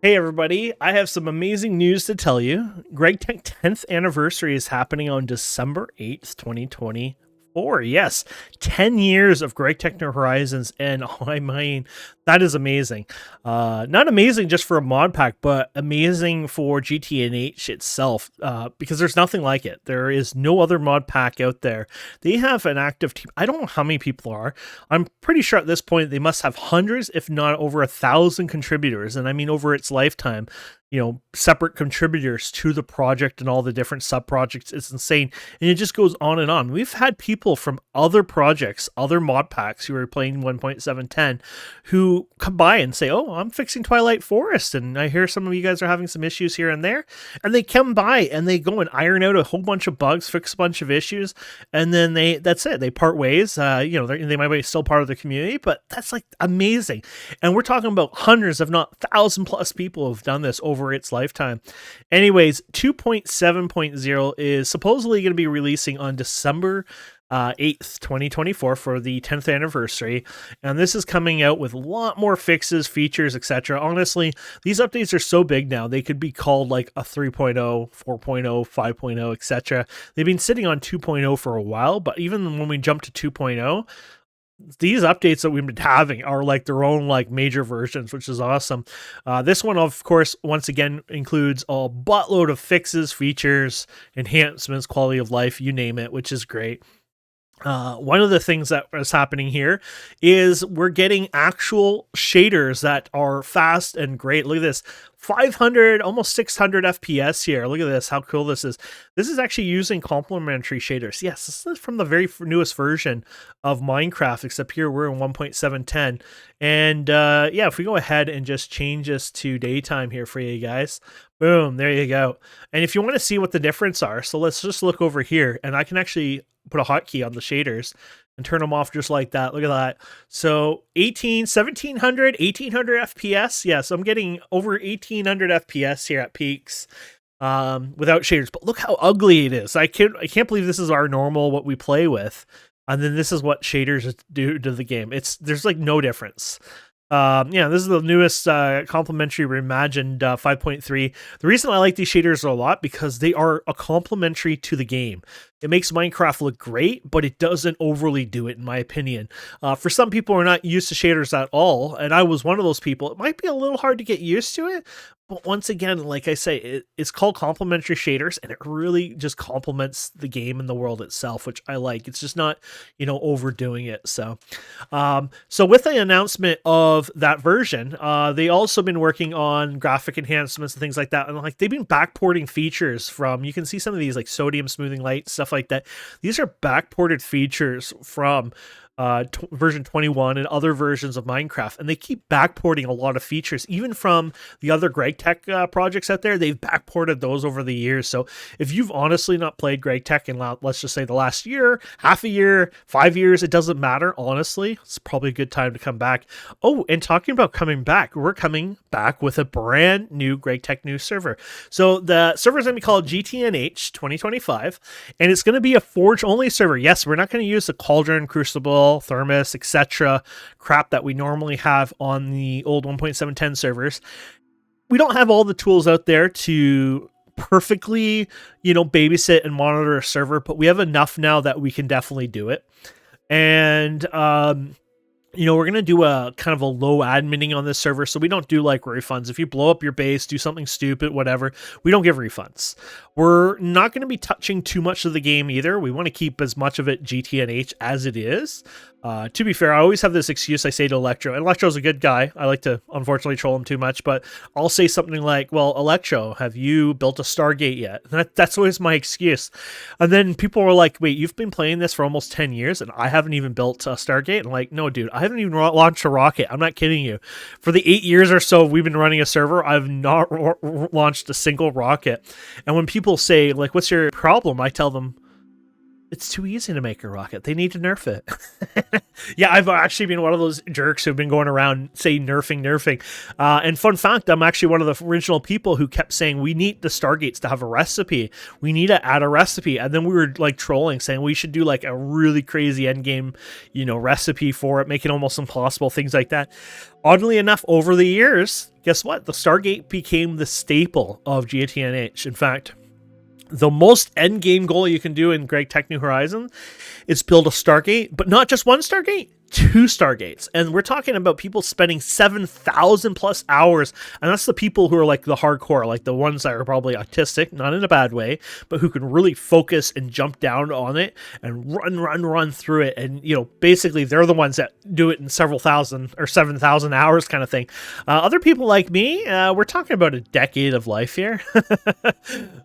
Hey everybody, I have some amazing news to tell you. GregTech 10th anniversary is happening on December 8th, 2024. Yes, 10 years of GregTech New Horizons, and I mean, that is amazing. Not amazing just for a mod pack, but amazing for GTNH itself, because there's nothing like it. There is no other mod pack out there. They have an active team. I don't know how many people are. I'm pretty sure at this point they must have hundreds, if not over 1,000 contributors. And I mean, over its lifetime, separate contributors to the project and all the different sub projects. It's insane. And it just goes on and on. We've had people from other projects, other mod packs who are playing 1.710 who come by and say, "Oh, I'm fixing Twilight Forest, and I hear some of you guys are having some issues here and there." And they come by and they go and iron out a whole bunch of bugs, fix a bunch of issues, and then that's it. They part ways. They might be still part of the community, but that's like amazing. And we're talking about hundreds, if not 1,000 plus people who have done this over its lifetime. Anyways, 2.7.0 is supposedly going to be releasing on December 8th, 2024 for the 10th anniversary. And this is coming out with a lot more fixes, features, etc. Honestly, these updates are so big now, they could be called like a 3.0, 4.0, 5.0, etc. They've been sitting on 2.0 for a while, but even when we jump to 2.0, these updates that we've been having are like their own like major versions, which is awesome. This one, of course, once again includes a buttload of fixes, features, enhancements, quality of life, you name it, which is great. One of the things that is happening here is we're getting actual shaders that are fast and great. Look at this, 500, almost 600 FPS here. Look at this, how cool this is. This is actually using complementary shaders. Yes, this is from the very newest version of Minecraft, except here we're in 1.710. And yeah, if we go ahead and just change this to daytime here for you guys, boom, there you go. And if you want to see what the difference are, so let's just look over here, and I can actually put a hotkey on the shaders and turn them off just like that. Look at that. So 1700, 1800 FPS. Yeah, so I'm getting over 1800 FPS here at peaks without shaders. But look how ugly it is. I can't believe this is our normal, what we play with. And then this is what shaders do to the game. There's like no difference. Yeah, this is the newest complementary reimagined 5.3. The reason I like these shaders a lot because they are a complementary to the game. It makes Minecraft look great, but it doesn't overly do it, in my opinion. For some people who are not used to shaders at all, and I was one of those people, it might be a little hard to get used to it. But once again, like I say, it's called complementary shaders, and it really just complements the game and the world itself, which I like. It's just not, overdoing it. So with the announcement of that version, they also been working on graphic enhancements and things like that. And like they've been backporting features from, you can see some of these like sodium smoothing light, stuff like that. These are backported features from version 21 and other versions of Minecraft, and they keep backporting a lot of features, even from the other GregTech projects out there. They've backported those over the years. So if you've honestly not played GregTech in, let's just say, the last year, half a year, 5 years, it doesn't matter. Honestly, it's probably a good time to come back. Oh, and talking about coming back, we're coming back with a brand new GregTech new server. So the server is going to be called GTNH 2025, and it's going to be a Forge only server. Yes, we're not going to use the Cauldron, Crucible, Thermos, etc. crap that we normally have on the old 1.710 servers. We don't have all the tools out there to perfectly, babysit and monitor a server, but we have enough now that we can definitely do it. And we're going to do a kind of a low adminning on this server, so we don't do like refunds. If you blow up your base, do something stupid, whatever, we don't give refunds. We're not going to be touching too much of the game either. We want to keep as much of it GTNH as it is. To be fair, I always have this excuse I say to Electro, and Electro's a good guy. I like to, unfortunately, troll him too much, but I'll say something like, well, Electro, have you built a Stargate yet? And that's always my excuse. And then people were like, wait, you've been playing this for almost 10 years, and I haven't even built a Stargate? And I'm like, no, dude, I haven't even launched a rocket. I'm not kidding you. For the 8 years or so we've been running a server, I've not launched a single rocket. And when people say, like, what's your problem? I tell them, It's too easy to make a rocket. They need to nerf it. Yeah, I've actually been one of those jerks who've been going around saying nerfing. And fun fact, I'm actually one of the original people who kept saying we need the Stargates to have a recipe. We need to add a recipe. And then we were like trolling, saying we should do like a really crazy endgame, recipe for it, make it almost impossible, things like that. Oddly enough, over the years, guess what? The Stargate became the staple of GTNH. In fact, the most end game goal you can do in Greg Tech New Horizons is build a Stargate, but not just one Stargate, 2 Stargates. And we're talking about people spending 7,000 plus hours. And that's the people who are like the hardcore, like the ones that are probably autistic, not in a bad way, but who can really focus and jump down on it and run through it. And, basically they're the ones that do it in several thousand or 7,000 hours kind of thing. Other people like me, we're talking about a decade of life here.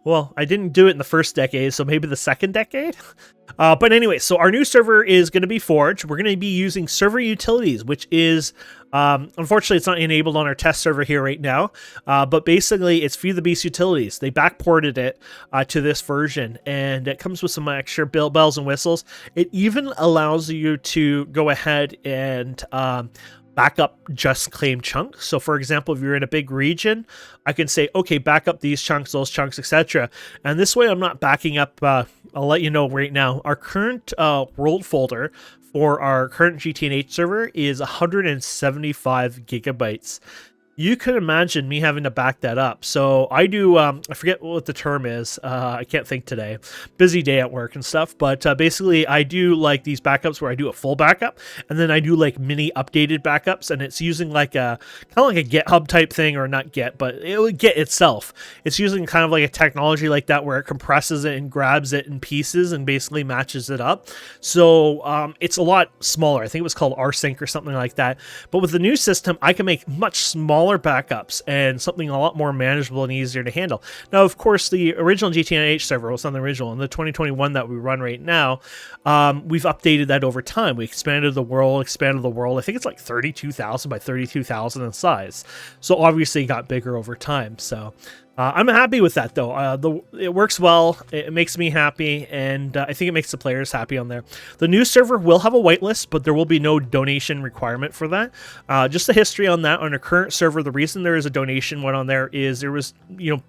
Well, I didn't do it in the first decade, so maybe the second decade. But anyway, so our new server is going to be Forge. We're going to be using server utilities, which is, unfortunately, it's not enabled on our test server here right now. But basically, it's Feed the Beast utilities. They backported it to this version, and it comes with some extra bells and whistles. It even allows you to go ahead and back up just claim chunks. So for example, if you're in a big region, I can say, okay, back up these chunks, those chunks, etc. And this way I'm not backing up, I'll let you know right now, our current world folder for our current GTNH server is 175 gigabytes. You could imagine me having to back that up. So I do, I forget what the term is. I can't think today. Busy day at work and stuff. But basically, I do like these backups where I do a full backup. And then I do like mini updated backups. And it's using like a, kind of like a GitHub type thing, or not Git, but it would Git itself. It's using kind of like a technology like that where it compresses it and grabs it in pieces and basically matches it up. So it's a lot smaller. I think it was called rsync or something like that. But with the new system, I can make much smaller backups and something a lot more manageable and easier to handle. Now, of course, the original GTNH server was on the original, and the 2021 that we run right now, we've updated that over time. We expanded the world. I think it's like 32,000 by 32,000 in size. So obviously it got bigger over time. So I'm happy with that, though. It works well. It makes me happy, and I think it makes the players happy on there. The new server will have a whitelist, but there will be no donation requirement for that. Just the history on that. On our current server, the reason there is a donation one on there is there was,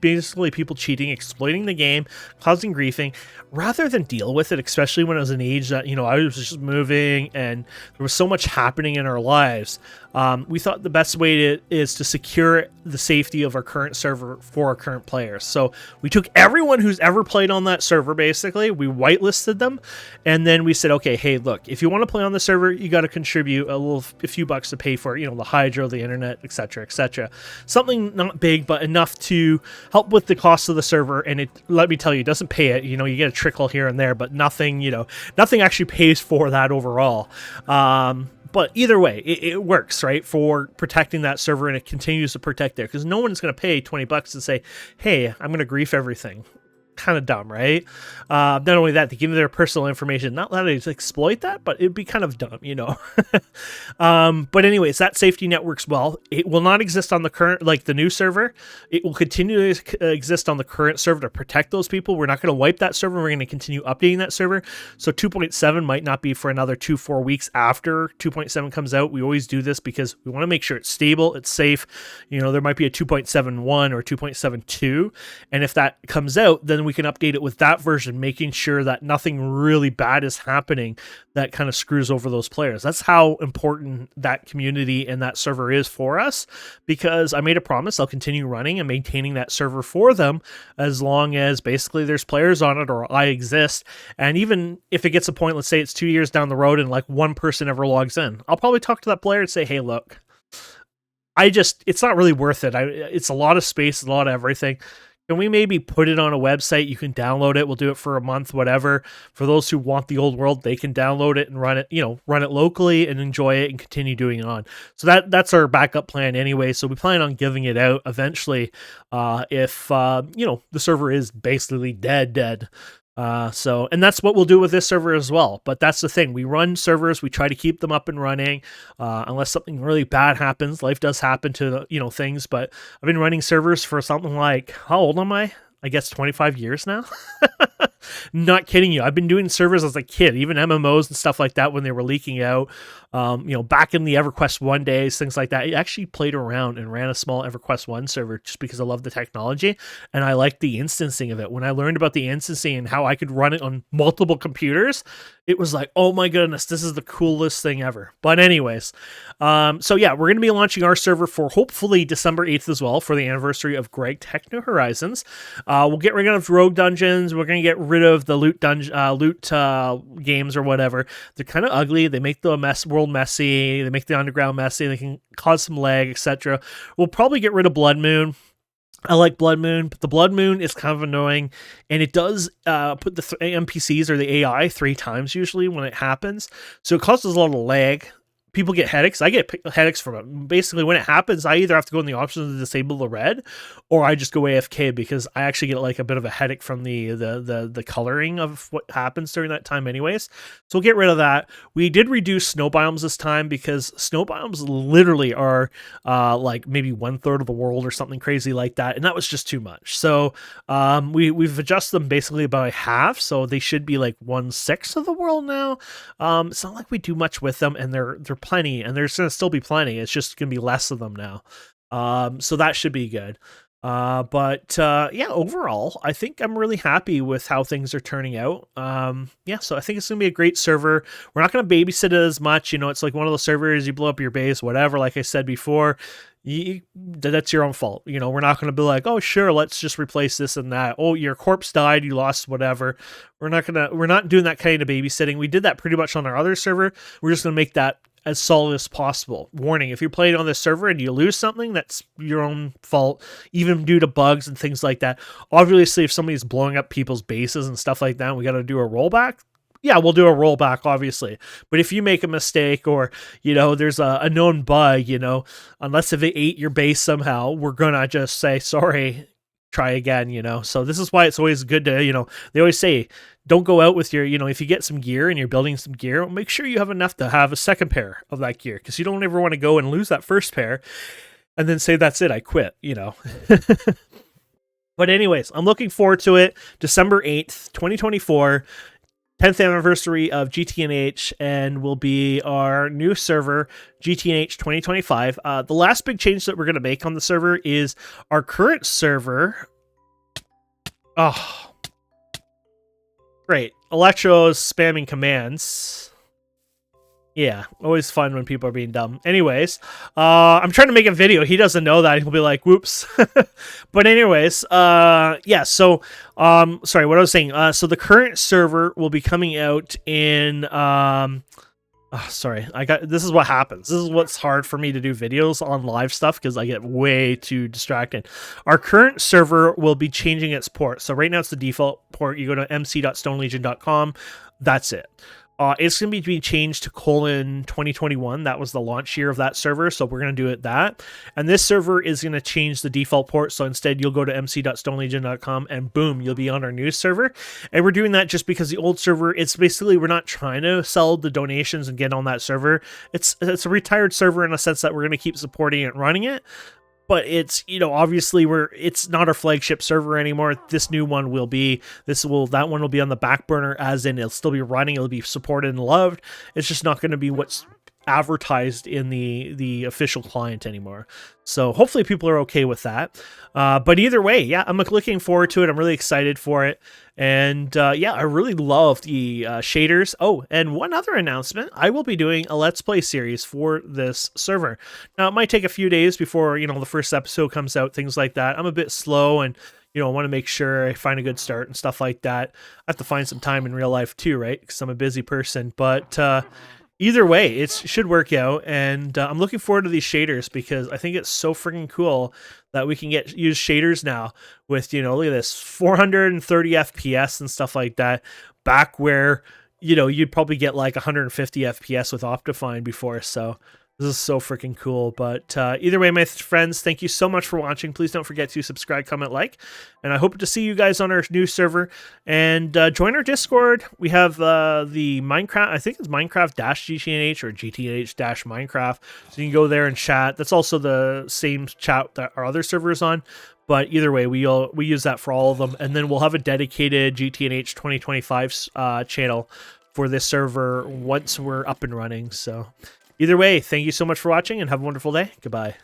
basically people cheating, exploiting the game, causing griefing. Rather than deal with it, especially when I was an age that, I was just moving and there was so much happening in our lives, we thought the best way is to secure the safety of our current server for our current players. So we took everyone who's ever played on that server, basically, we whitelisted them, and then we said, okay, hey, look, if you want to play on the server, you got to contribute a few bucks to pay for, the hydro, the internet, etc., etc. Something not big, but enough to help with the cost of the server. And it, let me tell you, it doesn't pay it. You get a trickle here and there, but nothing, nothing actually pays for that overall. But either way, it works, right, for protecting that server, and it continues to protect there, because no one's going to pay 20 bucks to say, hey, I'm going to grief everything. Kind of dumb, right? Not only that, they give you their personal information. Not that I exploit that, but it'd be kind of dumb, But anyways, that safety net works well. It will not exist on the current, like the new server. It will continue to exist on the current server to protect those people. We're not going to wipe that server. We're going to continue updating that server. So 2.7 might not be for another 2-4 weeks after 2.7 comes out. We always do this because we want to make sure it's stable, it's safe. There might be a 2.71 or 2.72, and if that comes out, then we can update it with that version, making sure that nothing really bad is happening that kind of screws over those players. That's how important that community and that server is for us, because I made a promise I'll continue running and maintaining that server for them as long as basically there's players on it or I exist. And even if it gets a point, let's say it's 2 years down the road and like one person ever logs in, I'll probably talk to that player and say, hey, look, it's not really worth it. It's a lot of space, a lot of everything. Can we maybe put it on a website? You can download it. We'll do it for a month, whatever. For those who want the old world, they can download it and run it, run it locally and enjoy it and continue doing it on. So that's our backup plan anyway. So we plan on giving it out eventually if, the server is basically dead. And that's what we'll do with this server as well. But that's the thing. We run servers. We try to keep them up and running unless something really bad happens. Life does happen to, things. But I've been running servers for something like, how old am I? I guess 25 years now. Not kidding you. I've been doing servers as a kid, even MMOs and stuff like that when they were leaking out. Back in the EverQuest 1 days, things like that. I actually played around and ran a small EverQuest 1 server just because I love the technology and I liked the instancing of it. When I learned about the instancing and how I could run it on multiple computers, it was like, oh my goodness, this is the coolest thing ever. But anyways, so yeah, we're going to be launching our server for hopefully December 8th as well for the anniversary of Greg Tech New Horizons. We'll get rid of rogue dungeons. We're going to get rid of the loot games or whatever. They're kind of ugly. They make the world messy. They make the underground messy. They can cause some lag, etc. We'll probably get rid of Blood Moon. I like Blood Moon, but the Blood Moon is kind of annoying, and it does put the NPCs or the AI 3 times usually when it happens, so it causes a lot of lag. People get headaches. I get headaches from it. Basically, when it happens, I either have to go in the options to disable the red, or I just go AFK because I actually get like a bit of a headache from the coloring of what happens during that time anyways. So we'll get rid of that. We did reduce snow biomes this time because snow biomes literally are like maybe 1/3 of the world or something crazy like that, and that was just too much. So we've adjusted them basically by half, so they should be like 1/6 of the world now. It's not like we do much with them, and they're plenty, and there's gonna still be plenty. It's just gonna be less of them now. So that should be good. But yeah, overall, I think I'm really happy with how things are turning out. Yeah, so I think it's gonna be a great server. We're not gonna babysit it as much. It's like one of those servers, you blow up your base, whatever. Like I said before, that's your own fault. We're not going to be like, oh sure, let's just replace this and that. Oh, your corpse died, you lost whatever. We're not doing that kind of babysitting. We did that pretty much on our other server. We're just going to make that as solid as possible. Warning, if you're playing on this server and you lose something, that's your own fault, even due to bugs and things like that. Obviously, if somebody's blowing up people's bases and stuff like that, we got to do a rollback. Yeah, we'll do a rollback, obviously. But if you make a mistake or, there's a known bug, unless if it ate your base somehow, we're going to just say, sorry, try again, So this is why it's always good to, they always say, don't go out with your, if you get some gear and you're building some gear, make sure you have enough to have a second pair of that gear, because you don't ever want to go and lose that first pair and then say, that's it, I quit, But anyways, I'm looking forward to it. December 8th, 2024. 10th anniversary of GTNH, and will be our new server, GTNH 2025. The last big change that we're going to make on the server is our current server. Oh, great. Electro's spamming commands. Yeah, always fun when people are being dumb. Anyways, I'm trying to make a video. He doesn't know that. He'll be like, whoops. But anyways, yeah, so, sorry, what I was saying. So the current server will be coming out in, sorry, this is what happens. This is what's hard for me to do videos on live stuff, because I get way too distracted. Our current server will be changing its port. So right now it's the default port. You go to mc.stonelegion.com. That's it. It's going to be changed to :2021. That was the launch year of that server, so we're going to do it that. And this server is going to change the default port, so instead you'll go to mc.stonelegion.com and boom, you'll be on our new server. And we're doing that just because the old server, it's basically, we're not trying to sell the donations and get on that server. It's a retired server in a sense that we're going to keep supporting it and running it. But it's, obviously it's not our flagship server anymore. This new one will be, that one will be on the back burner, as in it'll still be running, it'll be supported and loved. It's just not going to be what's advertised in the official client anymore. So hopefully people are okay with that. But either way, yeah, I'm looking forward to it. I'm really excited for it. And yeah, I really love the shaders. Oh, and one other announcement, I will be doing a Let's Play series for this server. Now, it might take a few days before, the first episode comes out, things like that. I'm a bit slow, and I want to make sure I find a good start and stuff like that. I have to find some time in real life too, right? Because I'm a busy person. But either way, it should work out, and I'm looking forward to these shaders because I think it's so freaking cool that we can use shaders now with, look at this, 430 FPS and stuff like that, back where, you'd probably get like 150 FPS with Optifine before, so this is so freaking cool. But either way, my friends, thank you so much for watching. Please don't forget to subscribe, comment, like, and I hope to see you guys on our new server. And join our Discord. We have the Minecraft, I think it's Minecraft-GTNH or GTNH-Minecraft. So you can go there and chat. That's also the same chat that our other server is on. But either way, we use that for all of them, and then we'll have a dedicated GTNH 2025 channel for this server once we're up and running. So either way, thank you so much for watching, and have a wonderful day. Goodbye.